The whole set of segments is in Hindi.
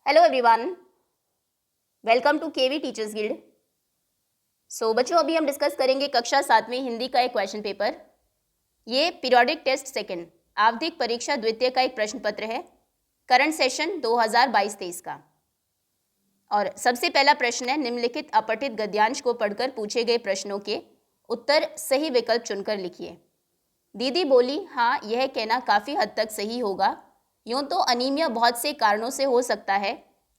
Hello everyone, welcome to KV teachers guild. बच्चों, अभी हम डिस्कस करेंगे कक्षा 7वीं हिंदी का एक क्वेश्चन पेपर। ये पीरियोडिक टेस्ट सेकंड आवधिक परीक्षा द्वितीय का एक प्रश्न पत्र है, करंट सेशन 2022-23 का। और सबसे पहला प्रश्न है, निम्नलिखित अपठित गद्यांश को पढ़कर पूछे गए प्रश्नों के उत्तर सही विकल्प चुनकर लिखिए। दीदी बोली, हाँ, यह कहना काफ़ी हद तक सही होगा। यूँ तो अनीमिया बहुत से कारणों से हो सकता है,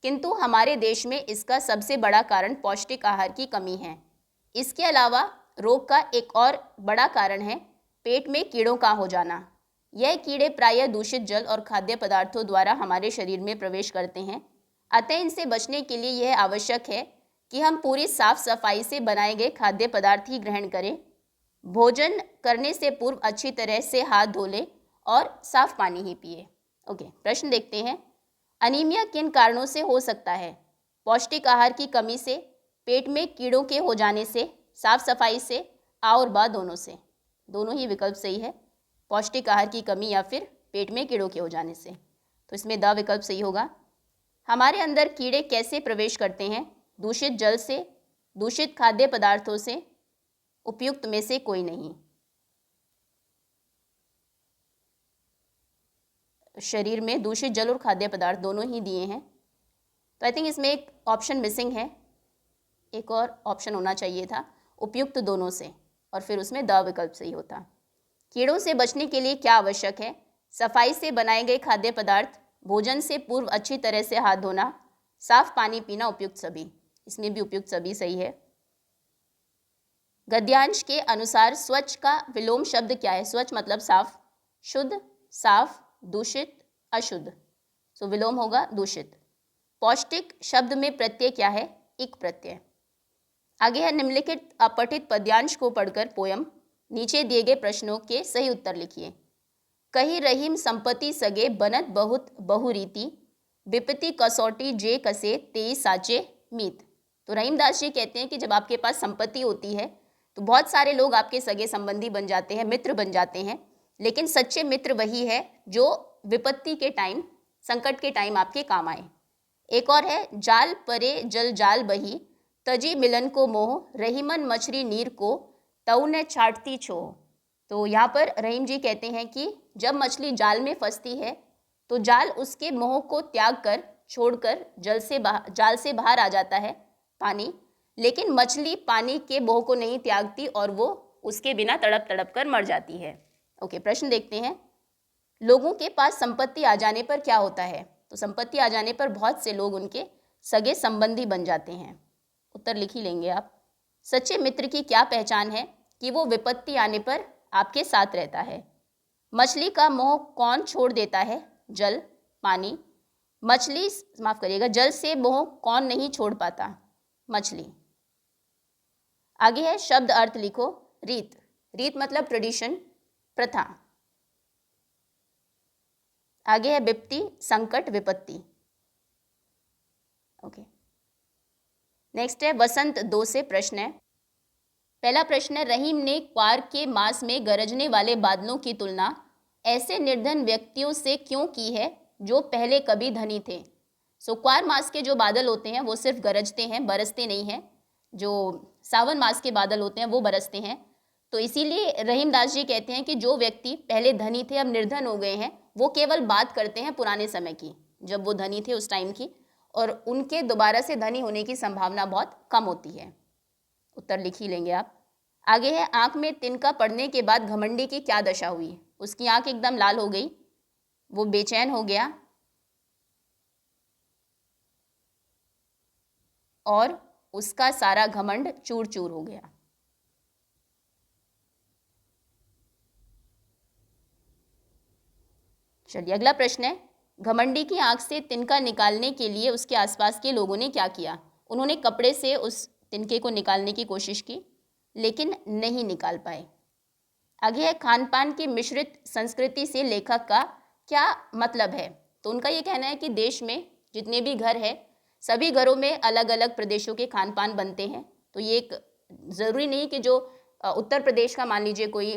किंतु हमारे देश में इसका सबसे बड़ा कारण पौष्टिक आहार की कमी है। इसके अलावा रोग का एक और बड़ा कारण है पेट में कीड़ों का हो जाना। यह कीड़े प्रायः दूषित जल और खाद्य पदार्थों द्वारा हमारे शरीर में प्रवेश करते हैं। अतः इनसे बचने के लिए यह आवश्यक है कि हम पूरी साफ सफाई से बनाए गए खाद्य पदार्थ ही ग्रहण करें। भोजन करने से पूर्व अच्छी तरह से हाथ धो लें और साफ पानी ही पिए। ओके, प्रश्न देखते हैं। अनीमिया किन कारणों से हो सकता है? पौष्टिक आहार की कमी से, पेट में कीड़ों के हो जाने से, साफ सफाई से, आ और बा दोनों से। दोनों ही विकल्प सही है, पौष्टिक आहार की कमी या फिर पेट में कीड़ों के हो जाने से। तो इसमें द विकल्प सही होगा। हमारे अंदर कीड़े कैसे प्रवेश करते हैं? दूषित जल से, दूषित खाद्य पदार्थों से, उपयुक्त में से कोई नहीं। शरीर में दूषित जल और खाद्य पदार्थ दोनों ही दिए हैं, तो आई थिंक इसमें एक ऑप्शन मिसिंग है। एक और ऑप्शन होना चाहिए था, उपयुक्त दोनों से, और फिर उसमें द विकल्प सही होता। कीड़ों से बचने के लिए क्या आवश्यक है? सफाई से बनाए गए खाद्य पदार्थ, भोजन से पूर्व अच्छी तरह से हाथ धोना, साफ पानी पीना, उपयुक्त सभी। इसमें भी उपयुक्त सभी सही है। गद्यांश के अनुसार स्वच्छ का विलोम शब्द क्या है? स्वच्छ मतलब साफ, शुद्ध, साफ, दूषित, अशुद्ध। सो विलोम होगा दूषित। पौष्टिक शब्द में प्रत्यय क्या है? इक प्रत्यय। आगे है, निम्नलिखित अपठित पद्यांश को पढ़कर पोयम नीचे दिए गए प्रश्नों के सही उत्तर लिखिए। कही रहीम संपत्ति सगे बनत बहुत बहुरीति, विपत्ति कसौटी जे कसे तेई साचे मीत। तो रहीमदास जी कहते हैं कि जब आपके पास संपत्ति होती है तो बहुत सारे लोग आपके सगे संबंधी बन जाते हैं, मित्र बन जाते हैं, लेकिन सच्चे मित्र वही है जो विपत्ति के टाइम, संकट के टाइम आपके काम आए। एक और है, जाल परे जल जाल बही, तजी मिलन को मोह, रहीमन मछली नीर को, तऊ ने छाटती छोह। तो यहाँ पर रहीम जी कहते हैं कि जब मछली जाल में फंसती है तो जाल उसके मोह को त्याग कर, छोड़कर जाल से बाहर आ जाता है पानी, लेकिन मछली पानी के मोह को नहीं त्यागती और वो उसके बिना तड़प तड़प कर मर जाती है। ओके, प्रश्न देखते हैं। लोगों के पास संपत्ति आ जाने पर क्या होता है? तो संपत्ति आ जाने पर बहुत से लोग उनके सगे संबंधी बन जाते हैं। उत्तर लिख ही लेंगे आप। सच्चे मित्र की क्या पहचान है? कि वो विपत्ति आने पर आपके साथ रहता है। मछली का मोह कौन छोड़ देता है? जल, पानी। मछली, माफ करिएगा, जल से मोह कौन नहीं छोड़ पाता? मछली। आगे है, शब्द अर्थ लिखो। रीत, रीत मतलब ट्रेडिशन, प्रथा। आगे है विपत्ति, संकट, विपत्ति। ओके, नेक्स्ट है वसंत 2 से प्रश्न है। पहला प्रश्न है, रहीम ने क्वार के मास में गरजने वाले बादलों की तुलना ऐसे निर्धन व्यक्तियों से क्यों की है जो पहले कभी धनी थे? क्वार मास के जो बादल होते हैं वो सिर्फ गरजते हैं, बरसते नहीं हैं। जो सावन मास के बादल होते हैं वो बरसते हैं। तो इसीलिए रहीमदास जी कहते हैं कि जो व्यक्ति पहले धनी थे अब निर्धन हो गए हैं, वो केवल बात करते हैं पुराने समय की, जब वो धनी थे उस टाइम की, और उनके दोबारा से धनी होने की संभावना बहुत कम होती है। उत्तर लिख ही लेंगे आप। आगे है, आंख में तिनका पड़ने के बाद घमंडी की क्या दशा हुई? उसकी आंख एकदम लाल हो गई, वो बेचैन हो गया और उसका सारा घमंड चूर चूर हो गया। चलिए, अगला प्रश्न है, घमंडी की आंख से तिनका निकालने के लिए उसके आसपास के लोगों ने क्या किया? उन्होंने कपड़े से उस तिनके को निकालने की कोशिश की, लेकिन नहीं निकाल पाए। आगे है, खान पान की मिश्रित संस्कृति से लेखक का क्या मतलब है? तो उनका ये कहना है कि देश में जितने भी घर है, सभी घरों में अलग अलग प्रदेशों के खान पान बनते हैं। तो ये एक ज़रूरी नहीं कि जो उत्तर प्रदेश का मान लीजिए कोई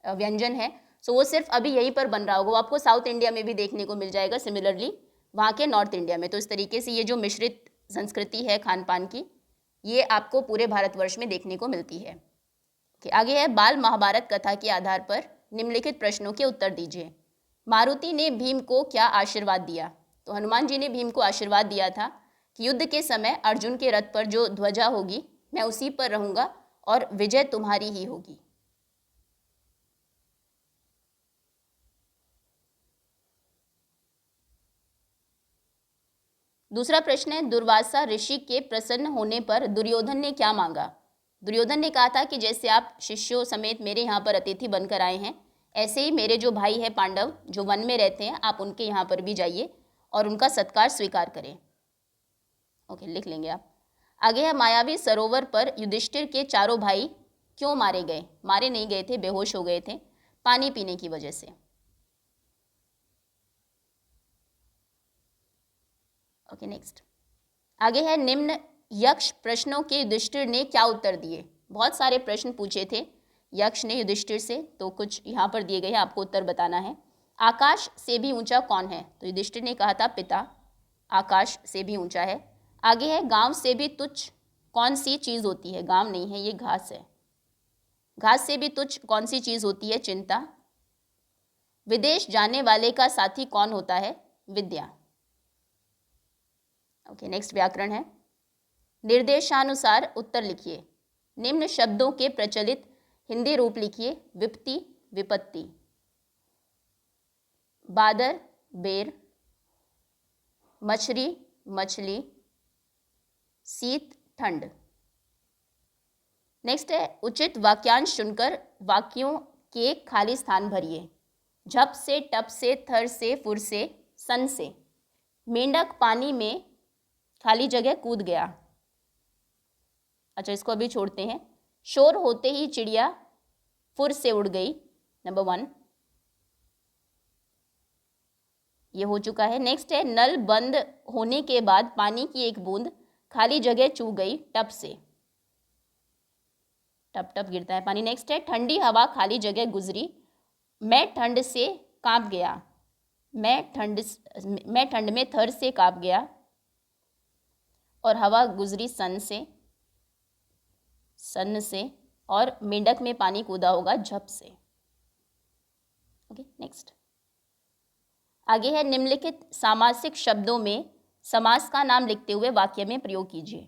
व्यंजन है, सो वो सिर्फ अभी यहीं पर बन रहा होगा, वो आपको साउथ इंडिया में भी देखने को मिल जाएगा सिमिलरली। वहाँ के नॉर्थ इंडिया में। तो इस तरीके से ये जो मिश्रित संस्कृति है खान पान की, ये आपको पूरे भारतवर्ष में देखने को मिलती है। आगे है, बाल महाभारत कथा के आधार पर निम्नलिखित प्रश्नों के उत्तर दीजिए। मारुति ने भीम को क्या आशीर्वाद दिया? तो हनुमान जी ने भीम को आशीर्वाद दिया था कि युद्ध के समय अर्जुन के रथ पर जो ध्वजा होगी मैं उसी पर रहूंगा और विजय तुम्हारी ही होगी। दूसरा प्रश्न है, दुर्वासा ऋषि के प्रसन्न होने पर दुर्योधन ने क्या मांगा? दुर्योधन ने कहा था कि जैसे आप शिष्यों समेत मेरे यहाँ पर अतिथि बनकर आए हैं, ऐसे ही मेरे जो भाई है पांडव जो वन में रहते हैं, आप उनके यहाँ पर भी जाइए और उनका सत्कार स्वीकार करें। ओके, लिख लेंगे आप। आगे है, मायावी सरोवर पर युधिष्ठिर के चारों भाई क्यों मारे गए? मारे नहीं गए थे, बेहोश हो गए थे पानी पीने की वजह से। Okay, next. आगे है, निम्न यक्ष प्रश्नों के युधिष्ठिर ने क्या उत्तर दिए? बहुत सारे प्रश्न पूछे थे यक्ष ने युधिष्ठिर से, तो कुछ यहाँ पर दिए गए हैं, आपको उत्तर बताना है। आकाश से भी ऊंचा कौन है? तो युधिष्ठिर ने कहा था पिता, आकाश से भी ऊंचा है। आगे है, गांव से भी तुच्छ कौन सी चीज होती है? गांव नहीं है, ये घास है। घास से भी तुच्छ कौन सी चीज होती है? चिंता। विदेश जाने वाले का साथी कौन होता है? विद्या। ओके, नेक्स्ट व्याकरण है। निर्देशानुसार उत्तर लिखिए। निम्न शब्दों के प्रचलित हिंदी रूप लिखिए। विपत्ति, विपत्ति। बादर, बेर। मछली, मछली। शीत, ठंड। नेक्स्ट है, उचित वाक्यांश चुनकर वाक्यों के खाली स्थान भरिए। झप से, टप से, थर से, फुर से, सन से। मेंढक पानी में खाली जगह कूद गया। अच्छा, इसको अभी छोड़ते हैं। शोर होते ही चिड़िया फुर से उड़ गई। नंबर 1 ये हो चुका है। नेक्स्ट है, नल बंद होने के बाद पानी की एक बूंद खाली जगह चू गई टप से। टप टप गिरता है पानी। नेक्स्ट है, ठंडी हवा खाली जगह गुजरी। मैं ठंड से कांप गया। मैं ठंड में थर से कांप गया। और हवा गुजरी सन से, सन से। और मेंढक में पानी कूदा होगा झप से। Okay, next. आगे है, निम्नलिखित सामासिक शब्दों में समास का नाम लिखते हुए वाक्य में प्रयोग कीजिए।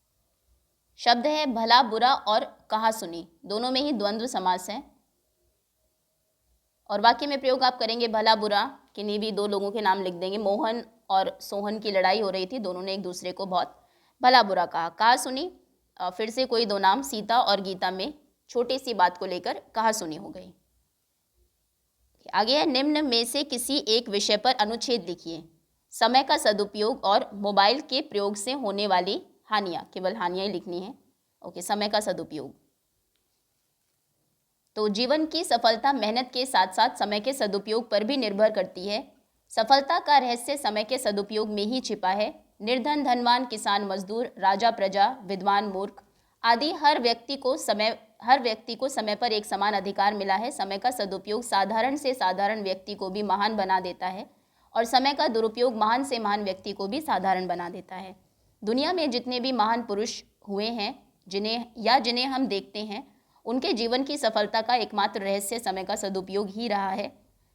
शब्द है भला, बुरा और कहा सुनी, दोनों में ही द्वंद्व समास है। और वाक्य में प्रयोग आप करेंगे भला बुरा, किन्हीं भी दो लोगों के नाम लिख देंगे। मोहन और सोहन की लड़ाई हो रही थी, दोनों ने एक दूसरे को बहुत भला बुरा कहा। कहा सुनी, फिर से कोई दो नाम, सीता और गीता में छोटी सी बात को लेकर कहा सुनी हो गई। आगे है, निम्न में से किसी एक विषय पर अनुच्छेद लिखिए। समय का सदुपयोग और मोबाइल के प्रयोग से होने वाली हानियां, केवल हानियां ही लिखनी है। ओके, समय का सदुपयोग। तो जीवन की सफलता मेहनत के साथ साथ समय के सदुपयोग पर भी निर्भर करती है। सफलता का रहस्य समय के सदुपयोग में ही छिपा है। निर्धन धनवान, किसान मजदूर, राजा प्रजा, विद्वान मूर्ख आदि हर व्यक्ति को समय पर एक समान अधिकार मिला है। समय का सदुपयोग साधारण से साधारण व्यक्ति को भी महान बना देता है और समय का दुरुपयोग महान से महान व्यक्ति को भी साधारण बना देता है। दुनिया में जितने भी महान पुरुष हुए हैं, जिन्हें हम देखते हैं, उनके जीवन की सफलता का एकमात्र रहस्य समय का सदुपयोग ही रहा है।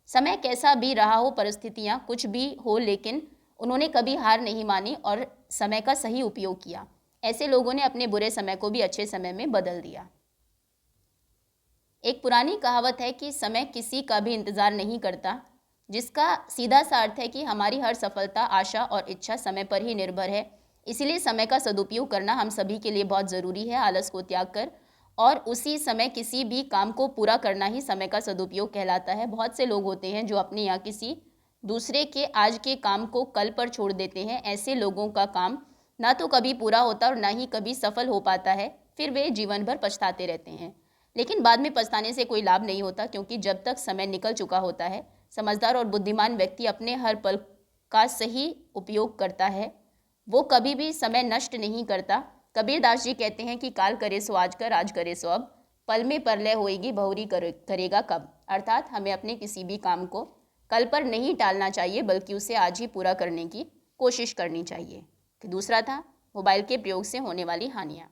समय कैसा भी रहा हो, परिस्थितियाँ कुछ भी हो, लेकिन उन्होंने कभी हार नहीं मानी और समय का सही उपयोग किया। ऐसे लोगों ने अपने बुरे समय को भी अच्छे समय में बदल दिया। एक पुरानी कहावत है कि समय किसी का भी इंतज़ार नहीं करता, जिसका सीधा सा अर्थ है कि हमारी हर सफलता, आशा और इच्छा समय पर ही निर्भर है। इसीलिए समय का सदुपयोग करना हम सभी के लिए बहुत ज़रूरी है। आलस को त्याग कर और उसी समय किसी भी काम को पूरा करना ही समय का सदुपयोग कहलाता है। बहुत से लोग होते हैं जो अपने या किसी दूसरे के आज के काम को कल पर छोड़ देते हैं। ऐसे लोगों का काम ना तो कभी पूरा होता और ना ही कभी सफल हो पाता है। फिर वे जीवन भर पछताते रहते हैं, लेकिन बाद में पछताने से कोई लाभ नहीं होता, क्योंकि जब तक समय निकल चुका होता है, समझदार और बुद्धिमान व्यक्ति अपने हर पल का सही उपयोग करता है। वो कभी भी समय नष्ट नहीं करता। कबीरदास जी कहते हैं कि काल करे सो आज कर, आज करे सो अब, पल में परलय होएगी बहुरी करेगा कब। अर्थात हमें अपने किसी भी काम को कल पर नहीं टालना चाहिए, बल्कि उसे आज ही पूरा करने की कोशिश करनी चाहिए। दूसरा था मोबाइल के प्रयोग से होने वाली हानियाँ।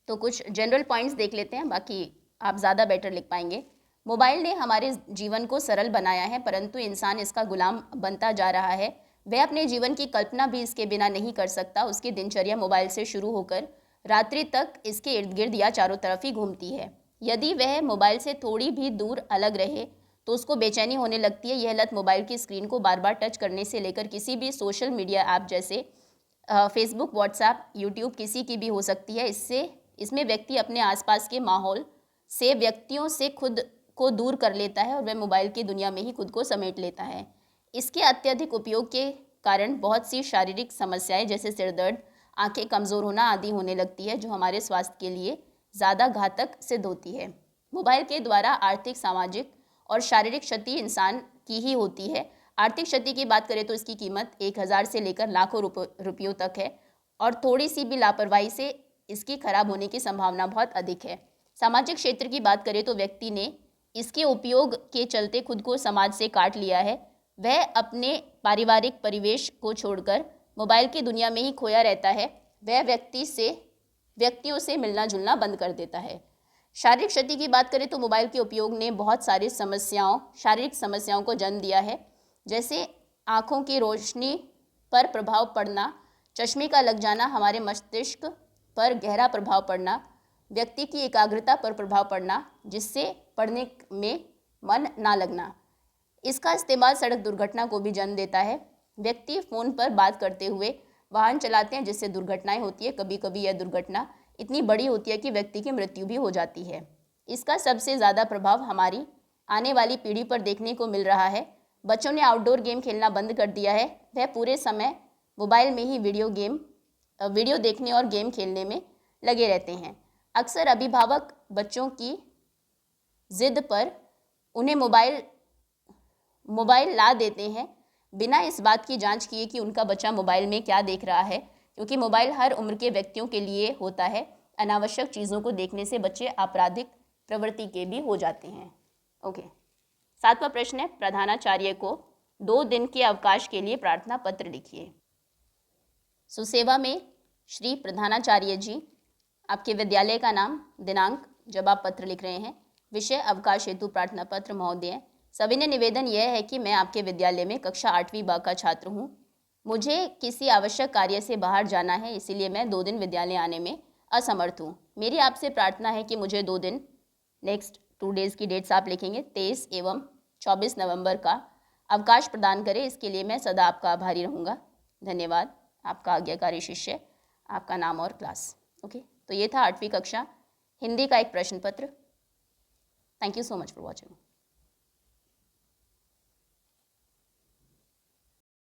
तो कुछ जनरल पॉइंट्स देख लेते हैं, बाकी आप ज़्यादा बेटर लिख पाएंगे। मोबाइल ने हमारे जीवन को सरल बनाया है, परंतु इंसान इसका गुलाम बनता जा रहा है। वह अपने जीवन की कल्पना भी इसके बिना नहीं कर सकता। उसकी दिनचर्या मोबाइल से शुरू होकर रात्रि तक इसके इर्द गिर्द या चारों तरफ ही घूमती है। यदि वह मोबाइल से थोड़ी भी दूर अलग रहे तो उसको बेचैनी होने लगती है। यह लत मोबाइल की स्क्रीन को बार बार टच करने से लेकर किसी भी सोशल मीडिया ऐप जैसे फेसबुक, व्हाट्सएप, यूट्यूब किसी की भी हो सकती है। इसमें व्यक्ति अपने आसपास के माहौल से, व्यक्तियों से खुद को दूर कर लेता है और वह मोबाइल की दुनिया में ही खुद को समेट लेता है। इसके अत्यधिक उपयोग के कारण बहुत सी शारीरिक समस्याएं जैसे सिर दर्द, आंखें कमज़ोर होना आदि होने लगती है, जो हमारे स्वास्थ्य के लिए ज़्यादा घातक सिद्ध होती है। मोबाइल के द्वारा आर्थिक, सामाजिक और शारीरिक क्षति इंसान की ही होती है। आर्थिक क्षति की बात करें तो इसकी कीमत 1000 से लेकर लाखों रुपयों तक है और थोड़ी सी भी लापरवाही से इसकी खराब होने की संभावना बहुत अधिक है। सामाजिक क्षेत्र की बात करें तो व्यक्ति ने इसके उपयोग के चलते खुद को समाज से काट लिया है। वह अपने पारिवारिक परिवेश को छोड़कर मोबाइल की दुनिया में ही खोया रहता है। वह व्यक्तियों से मिलना जुलना बंद कर देता है। शारीरिक क्षति की बात करें तो मोबाइल के उपयोग ने बहुत सारी शारीरिक समस्याओं को जन्म दिया है, जैसे आँखों की रोशनी पर प्रभाव पड़ना, चश्मे का लग जाना, हमारे मस्तिष्क पर गहरा प्रभाव पड़ना, व्यक्ति की एकाग्रता पर प्रभाव पड़ना, जिससे पढ़ने में मन ना लगना। इसका इस्तेमाल सड़क दुर्घटना को भी जन्म देता है। व्यक्ति फ़ोन पर बात करते हुए वाहन चलाते हैं, जिससे दुर्घटनाएं होती है। कभी कभी यह दुर्घटना इतनी बड़ी होती है कि व्यक्ति की मृत्यु भी हो जाती है। इसका सबसे ज़्यादा प्रभाव हमारी आने वाली पीढ़ी पर देखने को मिल रहा है। बच्चों ने आउटडोर गेम खेलना बंद कर दिया है। वह पूरे समय मोबाइल में ही वीडियो देखने और गेम खेलने में लगे रहते हैं। अक्सर अभिभावक बच्चों की जिद पर उन्हें मोबाइल ला देते हैं, बिना इस बात की जांच किए कि उनका बच्चा मोबाइल में क्या देख रहा है, क्योंकि मोबाइल हर उम्र के व्यक्तियों के लिए होता है। अनावश्यक चीज़ों को देखने से बच्चे आपराधिक प्रवृत्ति के भी हो जाते हैं। ओके, 7वां प्रश्न है, प्रधानाचार्य को 2 दिन के अवकाश के लिए प्रार्थना पत्र लिखिए। सुसेवा में श्री प्रधानाचार्य जी, आपके विद्यालय का नाम, दिनांक जब आप पत्र लिख रहे हैं, विषय अवकाश हेतु प्रार्थना पत्र। महोदय, सविनय निवेदन यह है कि मैं आपके विद्यालय में कक्षा 8वीं ब का छात्र हूँ। मुझे किसी आवश्यक कार्य से बाहर जाना है, इसीलिए मैं 2 दिन विद्यालय आने में असमर्थ हूँ। मेरी आपसे प्रार्थना है कि मुझे 2 दिन, नेक्स्ट 2 डेज़ की डेट्स आप लिखेंगे, 23 एवं 24 नवंबर का अवकाश प्रदान करें। इसके लिए मैं सदा आपका आभारी रहूँगा। धन्यवाद। आपका आज्ञाकारी शिष्य, आपका नाम और क्लास। ओके, तो ये था 8वीं कक्षा हिंदी का एक प्रश्न पत्र। Thank you so much for watching.